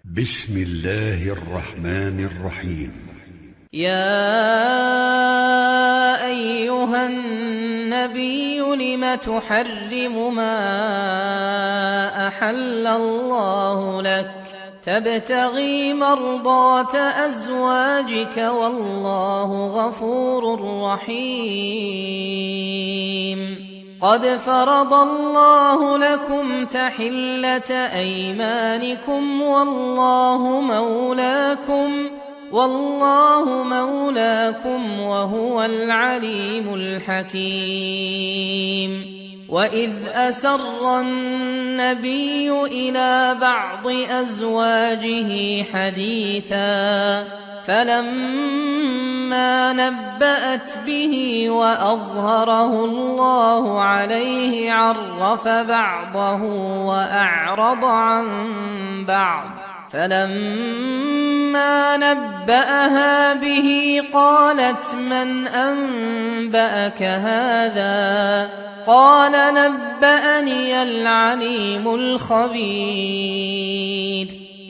بسم الله الرحمن الرحيم. يا أيها النبي لم تحرم ما أحل الله لك تبتغي مرضات أزواجك والله غفور رحيم. قد فرض الله لكم تحلة أيمانكم والله مولاكم وهو العليم الحكيم. وإذ أسر النبي إلى بعض أزواجه حديثا فلما نبأت به وأظهره الله عليه عرف بعضه وأعرض عن بعض، فلما نبأها به قالت من أنبأك هذا؟ قال نبأني العليم الخبير.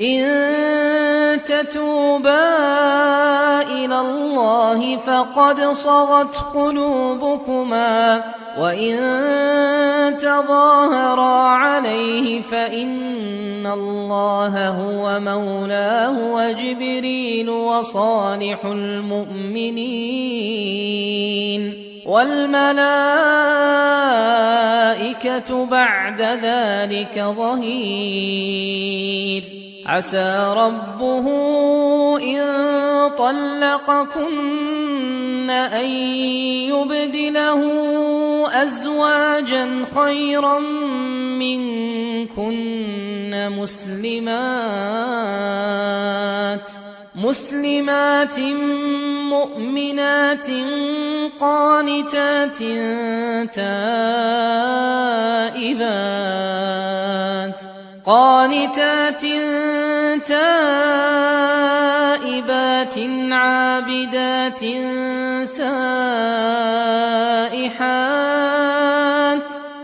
إن تتوبا إلى الله فقد صغت قلوبكما وإن تظاهرا عليه فإن الله هو مولاه وجبريل وصالح المؤمنين والملائكة بعد ذلك ظهير. عسى ربه إن طلقكن أن يبدله أزواجا خيرا منكن مسلمات مؤمنات قانتات تائبات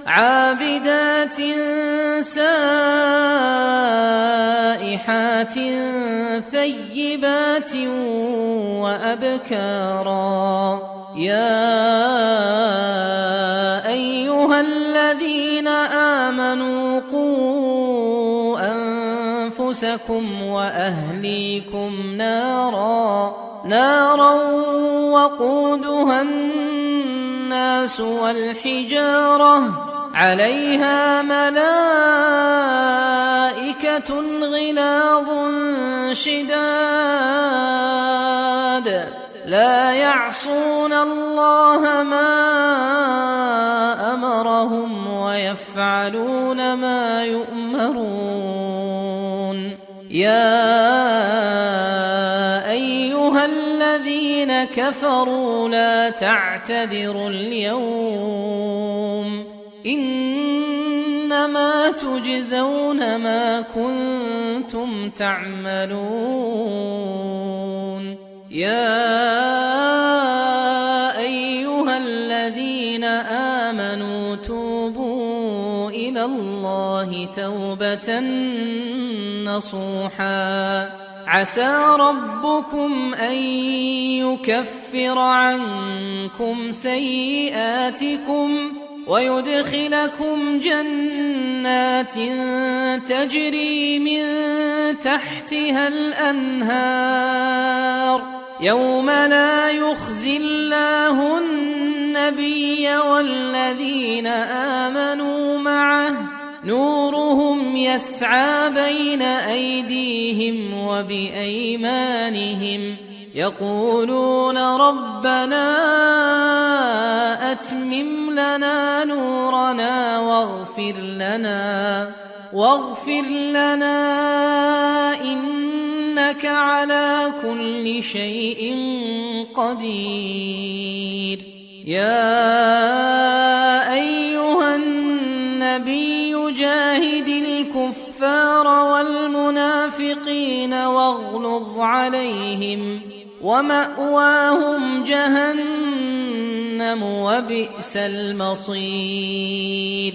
عابدات سائحات ثيبات وأبكارا. يا أيها الذين آمنوا قوا أنفسكم وأهليكم نارا وقودها الناس والحجارة عليها ملائكة غلاظ شداد لا يعصون الله ما أمرهم ويفعلون ما يؤمرون. يا أيها الذين كفروا لا تعتذروا اليوم إنما تجزون ما كنتم تعملون. يا أيها الذين آمنوا توبوا إلى الله توبة نصوحا عسى ربكم أن يكفر عنكم سيئاتكم ويدخلكم جنات تجري من تحتها الأنهار يوم لا يخزي الله النبي والذين آمنوا معه نورهم يسعى بين أيديهم وبأيمانهم يقولون ربنا أتمم لنا نورنا واغفر لنا إنك على كل شيء قدير. يا أيها النبي جاهد الكفار والمنافقين واغلظ عليهم ومأواهم جهنم وبئس المصير.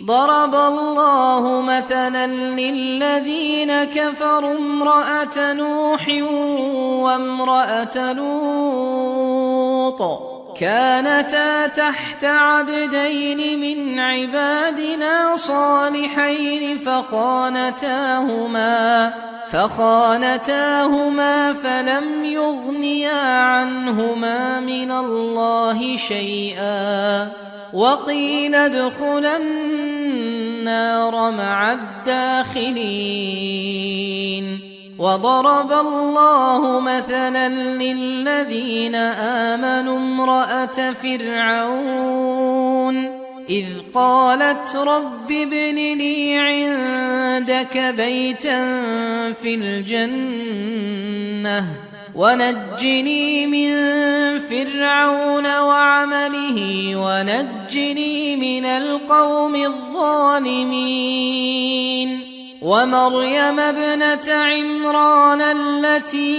ضرب الله مثلا للذين كفروا امرأة نوح وامرأة لوط كانتا تحت عبدين من عبادنا صالحين فخانتاهما فلم يغنيا عنهما من الله شيئا وقيل ادخلا النار مع الداخلين. وضرب الله مثلا للذين آمنوا امرأة فرعون إذ قالت رب ابن لي عندك بيتا في الجنة ونجني من فرعون وعمله ونجني من القوم الظالمين. ومريم ابنة عمران التي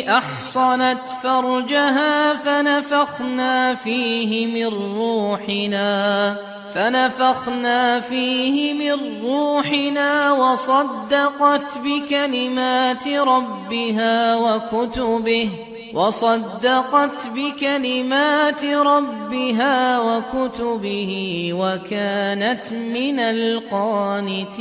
أحصنت فرجها فنفخنا فيه من روحنا وصدقت بكلمات ربها وكتبه وكانت من القانتين.